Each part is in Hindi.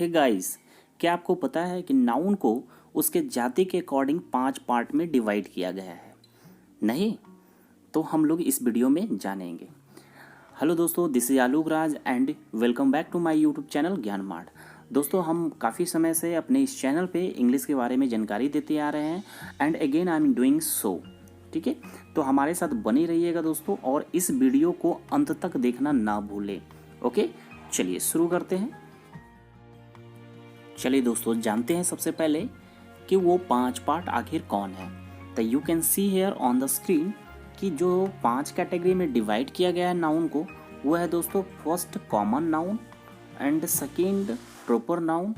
हे गाइस, क्या आपको पता है कि नाउन को उसके जाति के अकॉर्डिंग 5 पार्ट में डिवाइड किया गया है? नहीं? तो हम लोग इस वीडियो में जानेंगे। हेलो दोस्तों, this is Alok Raj and welcome back to my YouTube channel Gyan Mart. दोस्तों, हम काफ़ी समय से अपने इस चैनल पे इंग्लिश के बारे में जानकारी देते आ रहे हैं and again I am doing so. ठीक है, तो हमारे साथ बने रहिएगा दोस्तों, और इस वीडियो को अंत तक देखना ना भूलें। ओके, चलिए शुरू करते हैं। चलिए दोस्तों, जानते हैं सबसे पहले कि वो 5 पार्ट आखिर कौन है। तो you can see here on the screen कि जो 5 कैटेगरी में डिवाइड किया गया है नाउन को, वो है दोस्तों first common noun and second proper noun,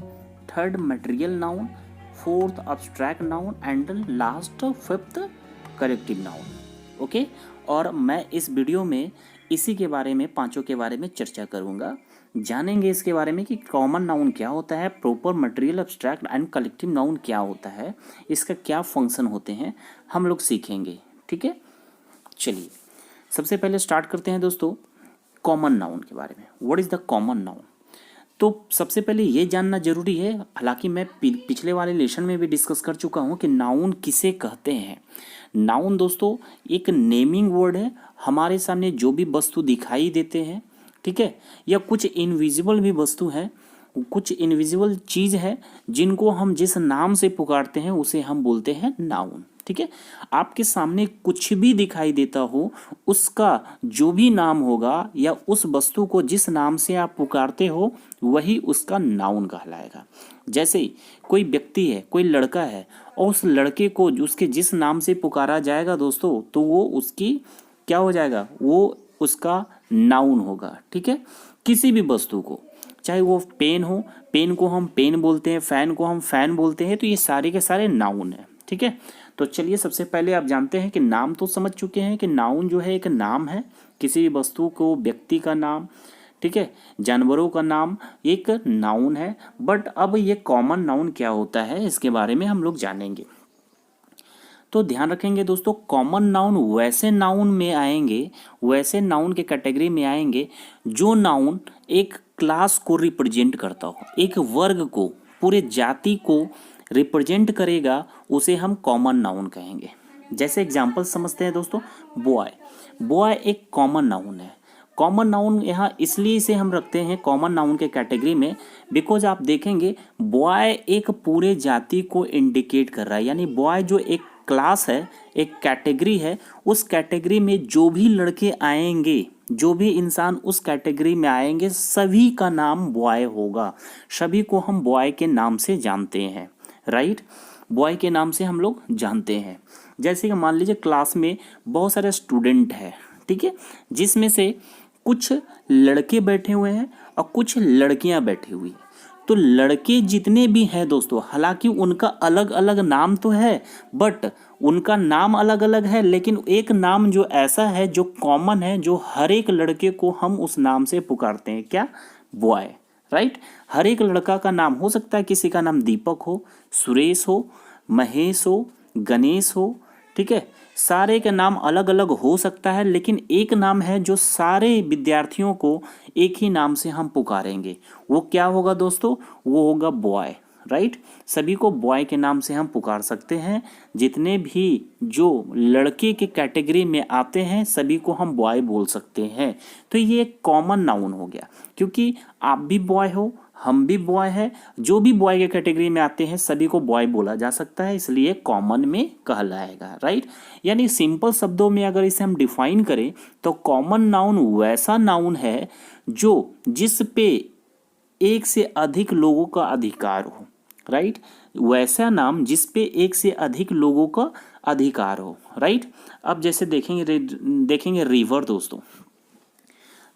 third material noun, fourth abstract noun and last fifth corrective noun. Okay, और मैं इस वीडियो में इसी के बारे में, पांचों के बारे में चर्चा करूंगा। जानेंगे इसके बारे में कि कॉमन नाउन क्या होता है, proper material abstract and collective noun क्या होता है, इसका क्या फंक्शन होते हैं, हम लोग सीखेंगे। ठीक है, चलिए सबसे पहले स्टार्ट करते हैं दोस्तों कॉमन नाउन के बारे में। What is the common noun? तो सबसे पहले ये जानना जरूरी है, हालांकि मैं पिछले वाले लेसन में भी डिस्कस कर चुका हूँ कि नाउन किसे कहते हैं। नाउन दोस्तों एक नेमिंग वर्ड है, हमारे सामने जो भी वस्तु दिखाई देते हैं, ठीक है, या कुछ इनविजिबल भी वस्तु है, कुछ इनविजिबल चीज़ है जिनको हम जिस नाम से पुकारते हैं उसे हम बोलते हैं नाउन। ठीक है, आपके सामने कुछ भी दिखाई देता हो, उसका जो भी नाम होगा या उस वस्तु को जिस नाम से आप पुकारते हो वही उसका नाउन कहलाएगा। जैसे कोई व्यक्ति है, कोई लड़का है, और उस लड़के को उसके जिस नाम से पुकारा जाएगा दोस्तों, तो वो उसकी क्या हो जाएगा, वो उसका नाउन होगा। ठीक है, किसी भी वस्तु को, चाहे वो पेन हो, पेन को हम पेन बोलते हैं, फैन को हम फैन बोलते हैं, तो ये सारे के सारे नाउन है। ठीक है, तो चलिए सबसे पहले आप जानते हैं कि नाम तो समझ चुके हैं कि नाउन जो है एक नाम है, किसी भी वस्तु को, व्यक्ति का नाम, ठीक है, जानवरों का नाम एक नाउन है। बट अब ये कॉमन नाउन क्या होता है इसके बारे में हम लोग जानेंगे। तो ध्यान रखेंगे दोस्तों, कॉमन नाउन वैसे नाउन में आएंगे, वैसे नाउन के कैटेगरी में आएंगे जो नाउन एक क्लास को रिप्रेजेंट करता हो, एक वर्ग को, पूरे जाति को रिप्रेजेंट करेगा, उसे हम कॉमन नाउन कहेंगे। जैसे एग्जांपल समझते हैं दोस्तों, बॉय। बॉय एक कॉमन नाउन है। कॉमन नाउन यहाँ इसलिए इसे हम रखते हैं कॉमन नाउन के कैटेगरी में, बिकॉज आप देखेंगे बॉय एक पूरे जाति को इंडिकेट कर रहा है, यानी बॉय जो एक क्लास है, एक कैटेगरी है, उस कैटेगरी में जो भी लड़के आएंगे, जो भी इंसान उस कैटेगरी में आएंगे, सभी का नाम बॉय होगा। सभी को हम बॉय के नाम से जानते हैं, राइट, बॉय के नाम से हम लोग जानते हैं। जैसे कि मान लीजिए क्लास में बहुत सारे स्टूडेंट हैं, ठीक है, जिसमें से कुछ लड़के बैठे हुए हैं और कुछ लड़कियां बैठी हुई हैं। तो लड़के जितने भी हैं दोस्तों, हालांकि उनका अलग अलग नाम तो है, बट उनका नाम अलग अलग है, लेकिन एक नाम जो ऐसा है जो कॉमन है, जो हर एक लड़के को हम उस नाम से पुकारते हैं, क्या, बॉय, राइट। हर एक लड़का का नाम हो सकता है, किसी का नाम दीपक हो, सुरेश हो, महेश हो, गणेश हो, ठीक है, सारे के नाम अलग अलग हो सकता है, लेकिन एक नाम है जो सारे विद्यार्थियों को एक ही नाम से हम पुकारेंगे। वो क्या होगा दोस्तों? वो होगा बॉय, राइट। सभी को बॉय के नाम से हम पुकार सकते हैं। जितने भी जो लड़के के कैटेगरी में आते हैं सभी को हम बॉय बोल सकते हैं। तो ये एक कॉमन नाउन हो गया, क्योंकि आप भी बॉय हो, हम भी बॉय है, जो भी बॉय के कैटेगरी में आते हैं सभी को बॉय बोला जा सकता है, इसलिए कॉमन में कहलाएगा, राइट। यानी सिंपल शब्दों में अगर इसे हम डिफाइन करें तो कॉमन नाउन वैसा नाउन है जो जिस पे एक से अधिक लोगों का अधिकार हो, राइट। वैसा नाम जिस पे एक से अधिक लोगों का अधिकार हो, राइट। अब जैसे देखेंगे रिवर दोस्तों,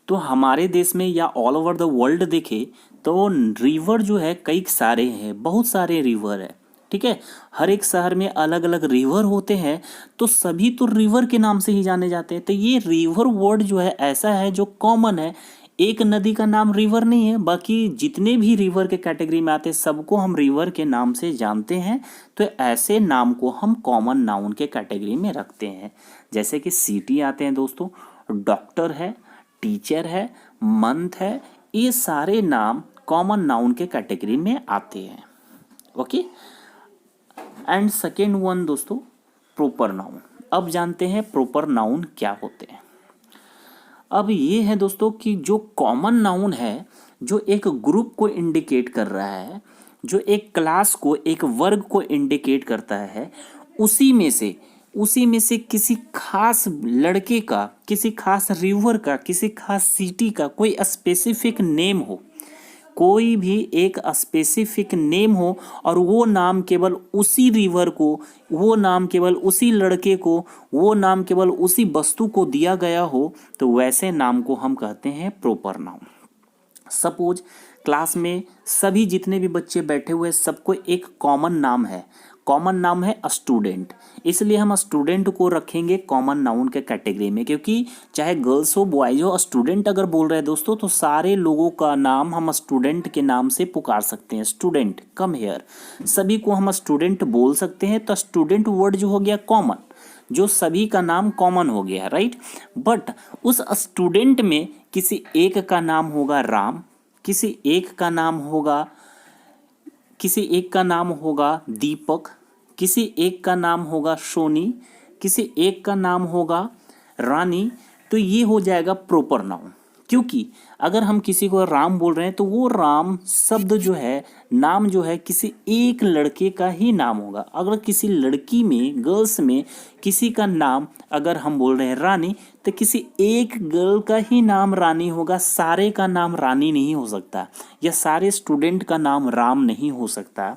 तो हमारे देश में या ऑल ओवर द वर्ल्ड देखे तो रिवर जो है कई सारे हैं, बहुत सारे रिवर है, ठीक है। हर एक शहर में अलग अलग रिवर होते हैं, तो सभी तो रिवर के नाम से ही जाने जाते हैं। तो ये रिवर वर्ड जो है ऐसा है जो कॉमन है, एक नदी का नाम रिवर नहीं है, बाकी जितने भी रिवर के कैटेगरी में आते हैं सबको हम रिवर के नाम से जानते हैं। तो ऐसे नाम को हम कॉमन नाउन के कैटेगरी में रखते हैं। जैसे कि सिटी आते हैं दोस्तों, डॉक्टर है, टीचर है, मंथ है, ये सारे नाम कॉमन नाउन के कैटेगरी में आते हैं। ओके, एंड सेकेंड वन दोस्तों प्रॉपर नाउन। अब जानते हैं प्रॉपर नाउन क्या होते हैं। अब ये है दोस्तों कि जो कॉमन नाउन है, जो एक ग्रुप को इंडिकेट कर रहा है, जो एक क्लास को, एक वर्ग को इंडिकेट करता है, उसी में से किसी खास लड़के का, किसी खास रिवर का, किसी खास सिटी का कोई स्पेसिफिक नेम हो, कोई भी एक स्पेसिफिक नेम हो, और वो नाम केवल उसी रिवर को, वो नाम केवल उसी लड़के को, वो नाम केवल उसी वस्तु को दिया गया हो, तो वैसे नाम को हम कहते हैं प्रॉपर नाउन। सपोज क्लास में सभी जितने भी बच्चे बैठे हुए सबको एक कॉमन नाम है, कॉमन नाम है स्टूडेंट, इसलिए हम स्टूडेंट को रखेंगे कॉमन नाउन के कैटेगरी में, क्योंकि चाहे गर्ल्स हो बॉयज हो, स्टूडेंट अगर बोल रहे हैं दोस्तों तो सारे लोगों का नाम हम स्टूडेंट के नाम से पुकार सकते हैं। स्टूडेंट कम हेयर, सभी को हम स्टूडेंट बोल सकते हैं, तो स्टूडेंट वर्ड जो हो गया कॉमन, जो सभी का नाम कॉमन हो गया, राइट। बट उस स्टूडेंट में किसी एक का नाम होगा राम, किसी एक का नाम होगा दीपक, किसी एक का नाम होगा सोनी, किसी एक का नाम होगा रानी, तो ये हो जाएगा प्रॉपर नाउन। क्योंकि अगर हम किसी को राम बोल रहे हैं तो वो राम शब्द जो है, नाम जो है, किसी एक लड़के का ही नाम होगा। अगर किसी लड़की में, गर्ल्स में किसी का नाम अगर हम बोल रहे हैं रानी, तो किसी एक गर्ल का ही नाम रानी होगा, सारे का नाम रानी नहीं हो सकता, या सारे स्टूडेंट का नाम राम नहीं हो सकता।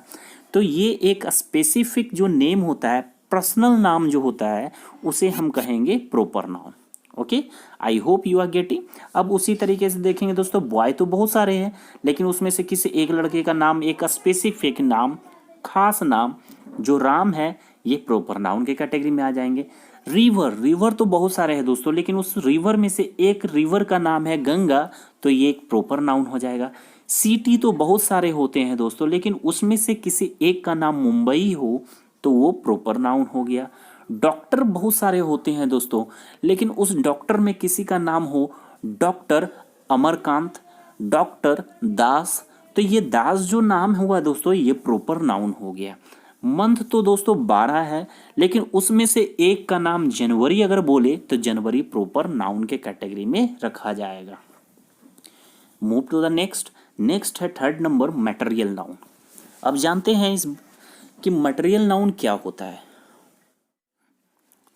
तो ये एक स्पेसिफिक जो नेम होता है, पर्सनल नाम जो होता है, उसे हम कहेंगे proper noun. Okay, I hope you are getting. अब उसी तरीके से देखेंगे दोस्तों, बॉय तो बहुत सारे हैं, लेकिन उसमें से किसी एक लड़के का नाम, एक स्पेसिफिक नाम, खास नाम जो राम है, ये प्रॉपर नाउन के कैटेगरी में आ जाएंगे। रिवर तो बहुत सारे हैं दोस्तों, लेकिन उस रिवर में से एक रिवर का नाम है गंगा, तो ये एक प्रॉपर नाउन हो जाएगा। सिटी तो बहुत सारे होते हैं दोस्तों, लेकिन उसमें से किसी एक का नाम मुंबई हो, तो वो प्रॉपर नाउन हो गया। डॉक्टर बहुत सारे होते हैं दोस्तों, लेकिन उस डॉक्टर में किसी का नाम हो डॉक्टर अमरकांत, डॉक्टर दास, तो ये दास जो नाम हुआ दोस्तों, ये प्रॉपर नाउन हो गया। मंथ तो दोस्तों 12 है, लेकिन उसमें से एक का नाम जनवरी अगर बोले तो जनवरी प्रॉपर नाउन के कैटेगरी में रखा जाएगा। मूव टू द नेक्स्ट है थर्ड नंबर मटेरियल नाउन। अब जानते हैं कि मटेरियल नाउन क्या होता है।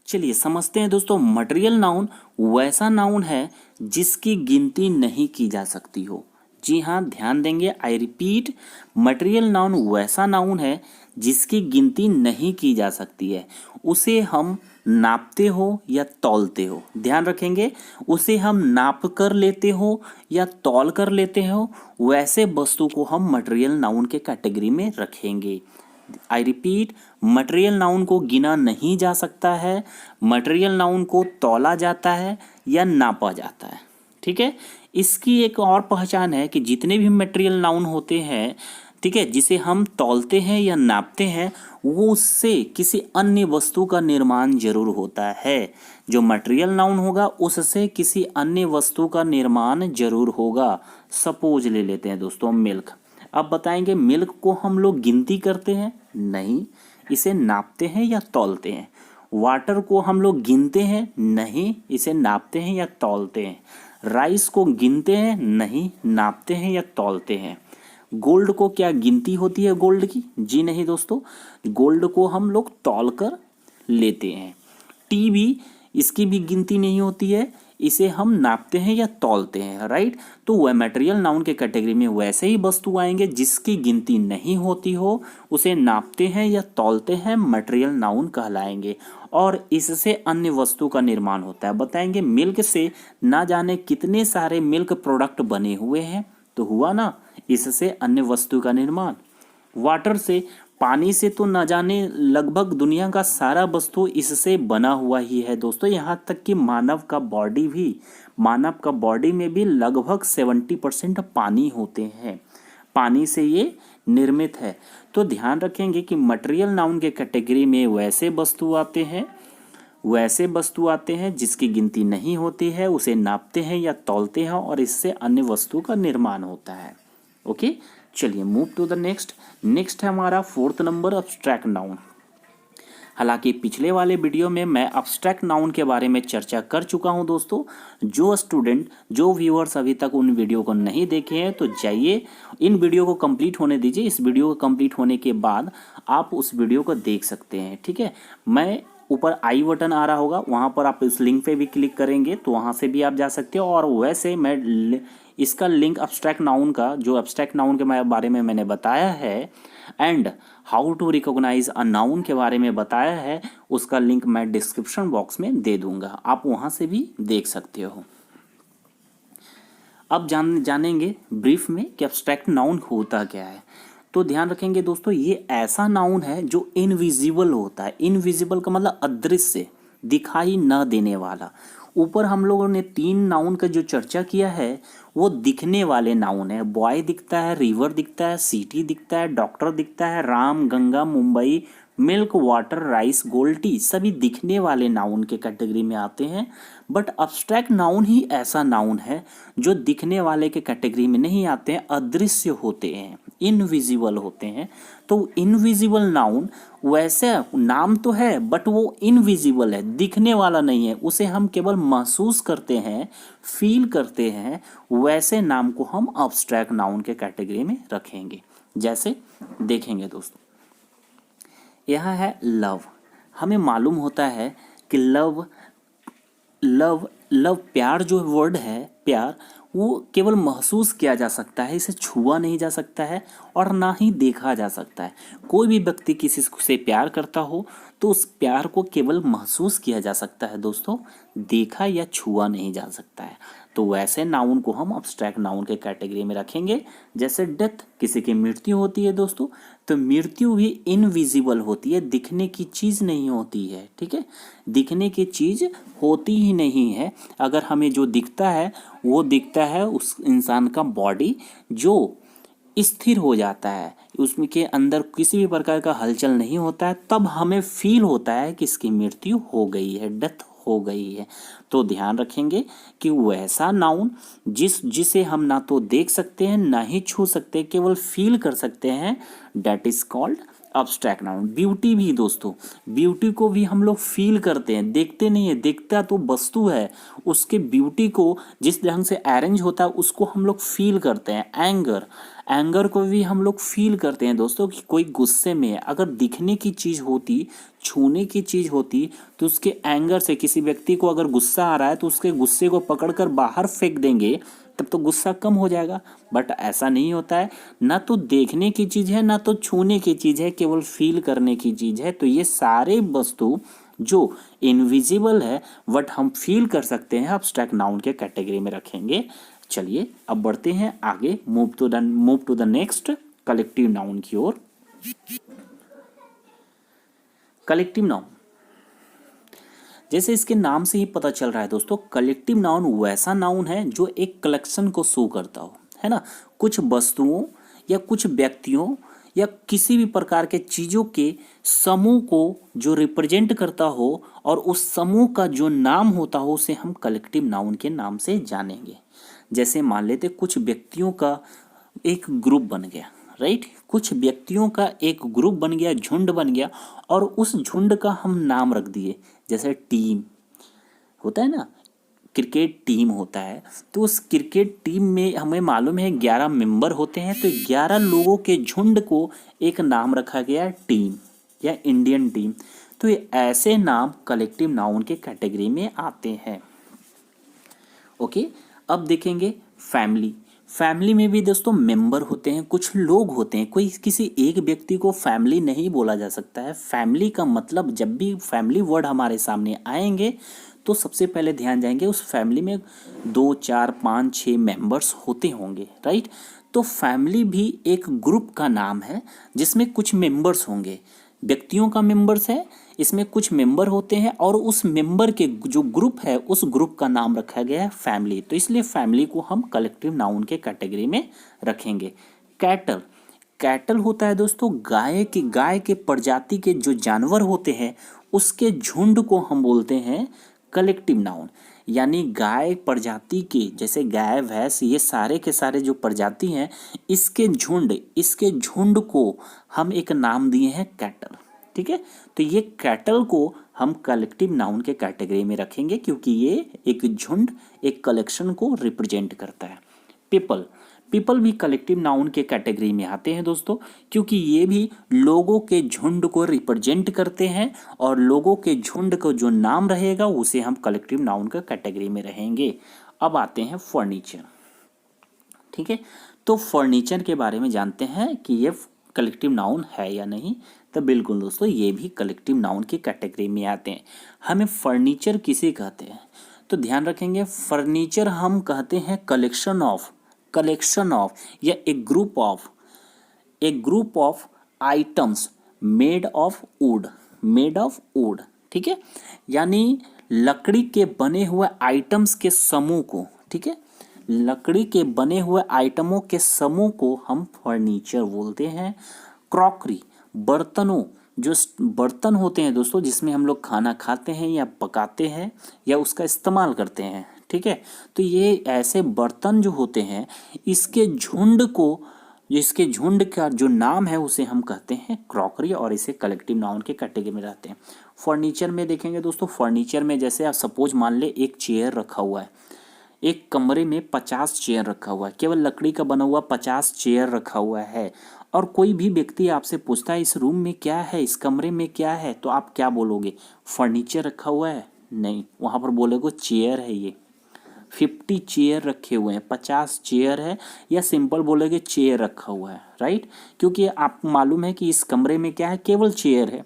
चलिए समझते हैं दोस्तों। मटेरियल नाउन वैसा नाउन है जिसकी गिनती नहीं की जा सकती हो। जी हाँ, ध्यान देंगे, आई रिपीट, मटेरियल नाउन वैसा नाउन है जिसकी गिनती नहीं की जा सकती है। उसे हम नापते हो या तौलते हो, ध्यान रखेंगे, उसे हम नाप कर लेते हो या तौल कर लेते हो, वैसे वस्तु को हम मटेरियल नाउन के कैटेगरी में रखेंगे। आई रिपीट, मटेरियल नाउन को गिना नहीं जा सकता है, मटेरियल नाउन को तौला जाता है या नापा जाता है। ठीक है, इसकी एक और पहचान है कि जितने भी मटेरियल नाउन होते हैं, ठीक है, जिसे हम तौलते हैं या नापते हैं, वो उससे किसी अन्य वस्तु का निर्माण जरूर होता है। जो मटेरियल नाउन होगा उससे किसी अन्य वस्तु का निर्माण जरूर होगा। सपोज ले लेते हैं दोस्तों मिल्क। अब बताएंगे मिल्क को हम लोग गिनती करते हैं? नहीं, इसे नापते हैं या तौलते हैं। वाटर को हम लोग गिनते हैं? नहीं, इसे नापते हैं या तौलते हैं। राइस को गिनते हैं? नहीं, नापते हैं या तौलते हैं। गोल्ड को क्या गिनती होती है गोल्ड की? जी नहीं दोस्तों, गोल्ड को हम लोग तौल कर लेते हैं। टीवी, इसकी भी गिनती नहीं होती है, इसे हम नापते हैं या तौलते हैं, राइट। तो वह मटेरियल नाउन के कैटेगरी में वैसे ही वस्तु आएंगे जिसकी गिनती नहीं होती हो, उसे नापते हैं या तौलते हैं, मटेरियल नाउन कहलाएंगे, और इससे अन्य वस्तु का निर्माण होता है। बताएंगे मिल्क से ना जाने कितने सारे मिल्क प्रोडक्ट बने हुए हैं, तो हुआ ना इससे अन्य वस्तु का निर्माण। वाटर से, पानी से तो न जाने लगभग दुनिया का सारा वस्तु इससे बना हुआ ही है दोस्तों। यहाँ तक कि मानव का बॉडी में भी लगभग 70% पानी होते हैं, पानी से ये निर्मित है। तो ध्यान रखेंगे कि मटेरियल नाउन के कैटेगरी में वैसे वस्तु आते हैं जिसकी गिनती नहीं होती है, उसे नापते हैं या तौलते हैं और इससे अन्य वस्तु का निर्माण होता है। ओके, चलिए मूव टू द नेक्स्ट है हमारा 4th नंबर अब्स्ट्रैक्ट नाउन। हालांकि पिछले वाले वीडियो में मैं अब्स्ट्रैक्ट नाउन के बारे में चर्चा कर चुका हूं दोस्तों। जो व्यूअर्स अभी तक उन वीडियो को नहीं देखे हैं तो जाइए इन वीडियो को कंप्लीट होने दीजिए। इस वीडियो को कंप्लीट होने के बाद आप उस वीडियो को देख सकते हैं, ठीक है। मैं ऊपर आई बटन आ रहा होगा, वहाँ पर आप इस लिंक पे भी क्लिक करेंगे तो वहाँ से भी आप जा सकते हो। और वैसे मैं इसका लिंक अब्स्ट्रैक्ट नाउन का, जो अब्स्ट्रैक्ट नाउन के बारे में मैंने बताया है and how to recognise a noun के बारे में बताया है, उसका लिंक मैं डिस्क्रिप्शन बॉक्स में दे दूंगा, आप वहाँ से भी देख सकते हो। अब जानेंगे ब्रीफ में कि अब्स्ट्रैक्ट नाउन होता क्या है। तो ध्यान रखेंगे दोस्तों, ये ऐसा नाउन है जो इनविजिबल होता है। इनविजिबल का मतलब अदृश्य, दिखाई न देने वाला। ऊपर हम लोगों ने 3 नाउन का जो चर्चा किया है वो दिखने वाले नाउन है। बॉय दिखता है, रिवर दिखता है, सिटी दिखता है, डॉक्टर दिखता है, Ram, Ganga, Mumbai, milk, water, rice, gold tea, सभी दिखने वाले नाउन के कैटेगरी में आते हैं। बट अब्स्ट्रैक्ट नाउन ही ऐसा नाउन है जो दिखने वाले के कैटेगरी में नहीं आते हैं, अदृश्य होते हैं, इनविजिबल होते हैं। तो इनविजिबल नाउन वैसे नाम तो है बट वो इनविजिबल है, दिखने वाला नहीं है, उसे हम केवल महसूस करते हैं, फील करते हैं, वैसे नाम को हम अब्स्ट्रैक्ट नाउन के कैटेगरी में रखेंगे। जैसे देखेंगे दोस्तों, यह है लव। हमें मालूम होता है कि लव प्यार जो वर्ड है, प्यार, वो केवल महसूस किया जा सकता है, इसे छुआ नहीं जा सकता है और ना ही देखा जा सकता है। कोई भी व्यक्ति किसी से प्यार करता हो तो उस प्यार को केवल महसूस किया जा सकता है दोस्तों, देखा या छुआ नहीं जा सकता है। तो वैसे नाउन को हम अब्स्ट्रैक्ट नाउन के कैटेगरी में रखेंगे। जैसे डेथ, किसी की मृत्यु होती है दोस्तों, तो मृत्यु भी इनविजिबल होती है, दिखने की चीज़ नहीं होती है, ठीक है, दिखने की चीज़ होती ही नहीं है। अगर हमें जो दिखता है वो दिखता है उस इंसान का बॉडी जो स्थिर हो जाता है, उसमें के अंदर किसी भी प्रकार का हलचल नहीं होता है, तब हमें फील होता है कि इसकी मृत्यु हो गई है, डेथ हो गई है। तो ध्यान रखेंगे कि वैसा नाउन जिसे हम ना तो देख सकते हैं ना ही छू सकते, केवल फील कर सकते हैं, that is called abstract noun. Beauty भी दोस्तों, ब्यूटी को भी हम लोग फील करते हैं, देखते नहीं है, देखता तो वस्तु है, उसके ब्यूटी को जिस ढंग से अरेंज होता है उसको हम लोग फील करते हैं। एंगर को भी हम लोग फील करते हैं दोस्तों, कि कोई गुस्से में है, अगर दिखने की चीज़ होती, छूने की चीज़ होती, तो उसके एंगर से, किसी व्यक्ति को अगर गुस्सा आ रहा है तो उसके गुस्से को पकड़कर बाहर फेंक देंगे, तब तो गुस्सा कम हो जाएगा। बट ऐसा नहीं होता है, ना तो देखने की चीज़ है ना तो छूने की चीज़ है, केवल फील करने की चीज़ है। तो ये सारे वस्तु जो इनविजिबल है बट हम फील कर सकते हैं, अब्स्ट्रैक्ट नाउन के कैटेगरी में रखेंगे। चलिए अब बढ़ते हैं आगे, move to the next collective noun की ओर। कलेक्टिव नाउन, जैसे इसके नाम से ही पता चल रहा है दोस्तों, कलेक्टिव नाउन वैसा नाउन है जो एक कलेक्शन को शो करता हो, है ना, कुछ वस्तुओं या कुछ व्यक्तियों या किसी भी प्रकार के चीज़ों के समूह को जो रिप्रेजेंट करता हो और उस समूह का जो नाम होता हो, उसे हम कलेक्टिव नाउन के नाम से जानेंगे। जैसे मान लेते कुछ व्यक्तियों का एक ग्रुप बन गया, राइट, कुछ व्यक्तियों का एक ग्रुप बन गया, झुंड बन गया, और उस झुंड का हम नाम रख दिए। जैसे टीम होता है ना, क्रिकेट टीम होता है, तो उस क्रिकेट टीम में हमें मालूम है 11 मेंबर होते हैं, तो 11 लोगों के झुंड को एक नाम रखा गया टीम या इंडियन टीम। तो ये ऐसे नाम कलेक्टिव नाउन के कैटेगरी में आते हैं। ओके, अब देखेंगे फैमिली में भी दोस्तों मेंबर होते हैं, कुछ लोग होते हैं, कोई किसी एक व्यक्ति को फैमिली नहीं बोला जा सकता है। फैमिली का मतलब, जब भी फैमिली वर्ड हमारे सामने आएंगे तो सबसे पहले ध्यान जाएंगे उस फैमिली में 2, 4, 5, 6 मेंबर्स होते होंगे, राइट। तो फैमिली भी एक ग्रुप का नाम है जिसमें कुछ मेंबर्स होंगे, व्यक्तियों का मेंबर्स है, इसमें कुछ मेंबर होते हैं और उस मेंबर के जो ग्रुप है उस ग्रुप का नाम रखा गया है फैमिली। तो इसलिए फैमिली को हम कलेक्टिव नाउन के कैटेगरी में रखेंगे। कैटल होता है दोस्तों गाय के प्रजाति के जो जानवर होते हैं उसके झुंड को हम बोलते हैं कलेक्टिव नाउन। यानी गाय प्रजाति के, जैसे गाय भैंस ये सारे के सारे जो प्रजाति हैं इसके झुंड को हम एक नाम दिए हैं कैटल। ठीक है, तो ये कैटल को हम कलेक्टिव नाउन के कैटेगरी में रखेंगे क्योंकि ये एक झुंड, एक कलेक्शन को रिप्रेजेंट करता है। पीपल भी कलेक्टिव नाउन के कैटेगरी में आते हैं दोस्तों, क्योंकि ये भी लोगों के झुंड को रिप्रेजेंट करते हैं और लोगों के झुंड को जो नाम रहेगा उसे हम कलेक्टिव नाउन के कैटेगरी में रहेंगे। अब आते हैं फर्नीचर। ठीक है, तो फर्नीचर के बारे में जानते हैं कि ये कलेक्टिव नाउन है या नहीं। तो बिल्कुल दोस्तों, ये भी कलेक्टिव नाउन की कैटेगरी में आते हैं। हमें फर्नीचर किसे कहते हैं, तो ध्यान रखेंगे फर्नीचर हम कहते हैं कलेक्शन ऑफ या एक group of items made of would. ठीक है, यानी लकड़ी के बने हुए आइटम्स के समूह को, ठीक है, लकड़ी के बने हुए आइटमों के समूह को हम फर्नीचर बोलते हैं। क्रॉकरी, जो बर्तन होते हैं दोस्तों जिसमें हम लोग खाना खाते हैं या पकाते हैं या उसका इस्तेमाल करते हैं। ठीक है, तो ये ऐसे बर्तन जो होते हैं इसके झुंड का जो नाम है उसे हम कहते हैं क्रॉकरी और इसे कलेक्टिव नाउन के कैटेगरी में रहते हैं। फर्नीचर में देखेंगे दोस्तों, फर्नीचर में जैसे आप सपोज मान ले एक चेयर रखा हुआ है, एक कमरे में 50 चेयर रखा हुआ है, केवल लकड़ी का बना हुआ 50 चेयर रखा हुआ है और कोई भी व्यक्ति आपसे पूछता है इस रूम में क्या है, इस कमरे में क्या है, तो आप क्या बोलोगे, फर्नीचर रखा हुआ है? नहीं, वहाँ पर बोलोगे चेयर है। ये 50 चेयर रखे हुए हैं, 50 चेयर है, या सिंपल बोलोगे चेयर रखा हुआ है, राइट, क्योंकि आपको मालूम है कि इस कमरे में क्या है, केवल चेयर है।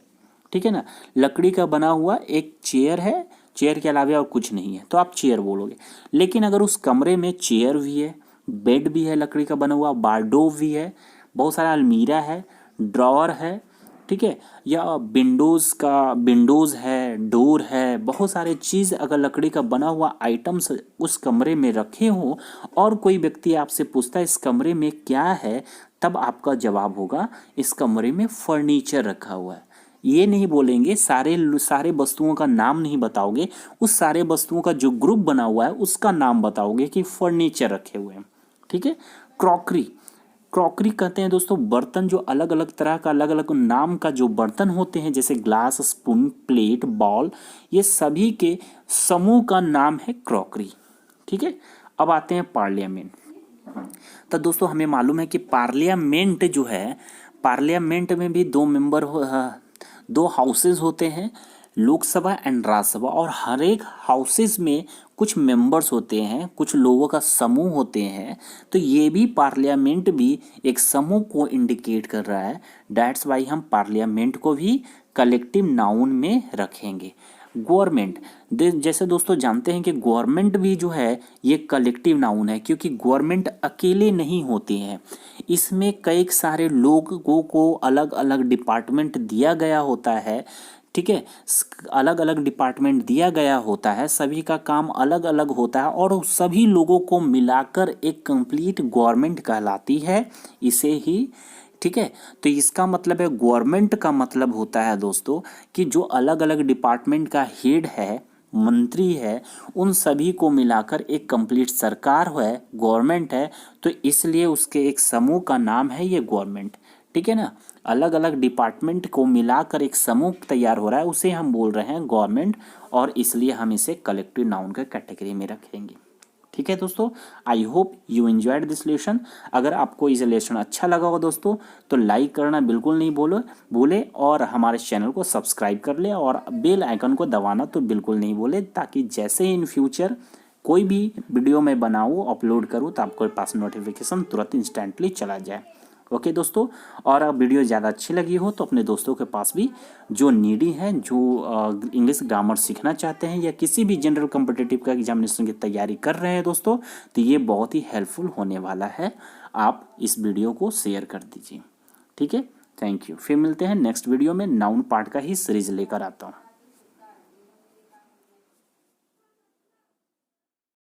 ठीक है ना, लकड़ी का बना हुआ एक चेयर है, चेयर के अलावा और कुछ नहीं है, तो आप चेयर बोलोगे। लेकिन अगर उस कमरे में चेयर भी है, बेड भी है लकड़ी का बना हुआ, वार्डरोब भी है, बहुत सारा अलमीरा है, ड्रॉअर है, ठीक है, या विंडोज़ है, डोर है, बहुत सारे चीज़ अगर लकड़ी का बना हुआ आइटम्स उस कमरे में रखे हों और कोई व्यक्ति आपसे पूछता है इस कमरे में क्या है, तब आपका जवाब होगा इस कमरे में फर्नीचर रखा हुआ है। ये नहीं बोलेंगे, सारे वस्तुओं का नाम नहीं बताओगे, उस सारे वस्तुओं का जो ग्रुप बना हुआ है उसका नाम बताओगे कि फर्नीचर रखे हुए हैं। ठीक है, क्रॉकरी कहते हैं दोस्तों बर्तन जो अलग अलग तरह का, अलग अलग नाम का जो बर्तन होते हैं, जैसे ग्लास, स्पून, प्लेट, बॉल, ये सभी के समूह का नाम है क्रॉकरी। ठीक है, अब आते हैं पार्लियामेंट। तो दोस्तों हमें मालूम है कि पार्लियामेंट जो है, पार्लियामेंट में भी दो हाउसेज होते हैं, लोकसभा एंड राज्यसभा, और हर एक हाउसेज में कुछ मेंबर्स होते हैं, कुछ लोगों का समूह होते हैं। तो ये भी पार्लियामेंट भी एक समूह को इंडिकेट कर रहा है। दैट्स वाई हम पार्लियामेंट को भी कलेक्टिव नाउन में रखेंगे। गवर्नमेंट, जैसे दोस्तों जानते हैं कि गवर्नमेंट भी जो है ये कलेक्टिव नाउन है, क्योंकि गवर्नमेंट अकेले नहीं होती हैं, इसमें कई सारे लोगों को अलग अलग डिपार्टमेंट दिया गया होता है। ठीक है, अलग अलग डिपार्टमेंट दिया गया होता है, सभी का काम अलग अलग होता है और सभी लोगों को मिलाकर एक कंप्लीट गवर्नमेंट कहलाती है इसे ही। ठीक है, तो इसका मतलब है गवर्नमेंट का मतलब होता है दोस्तों कि जो अलग अलग डिपार्टमेंट का हेड है, मंत्री है, उन सभी को मिलाकर एक कंप्लीट सरकार है, गवर्नमेंट है, तो इसलिए उसके एक समूह का नाम है ये गवर्नमेंट। ठीक है ना, अलग अलग डिपार्टमेंट को मिलाकर एक समूह तैयार हो रहा है, उसे हम बोल रहे हैं गवर्नमेंट, और इसलिए हम इसे कलेक्टिव नाउन का कैटेगरी में रखेंगे। ठीक है दोस्तों, आई hope you enjoyed this lesson. अगर आपको इस लेसन अच्छा लगा हो दोस्तों तो लाइक करना बिल्कुल नहीं भूले और हमारे चैनल को सब्सक्राइब कर ले और बेल आइकन को दबाना तो बिल्कुल नहीं भूले, ताकि जैसे ही इन फ्यूचर कोई भी वीडियो मैं बनाऊँ, अपलोड करूँ, तो आपके पास नोटिफिकेशन तुरंत इंस्टेंटली चला जाए। ओके दोस्तों, और अगर वीडियो ज़्यादा अच्छी लगी हो तो अपने दोस्तों के पास भी जो नीडी हैं, जो इंग्लिश ग्रामर सीखना चाहते हैं या किसी भी जनरल कॉम्पिटिटिव का एग्जामिनेशन की तैयारी कर रहे हैं दोस्तों, तो ये बहुत ही हेल्पफुल होने वाला है। आप इस वीडियो को शेयर कर दीजिए। ठीक है, थैंक यू। फिर मिलते हैं नेक्स्ट वीडियो में, नाउन पार्ट का ही सीरीज लेकर आता हूँ।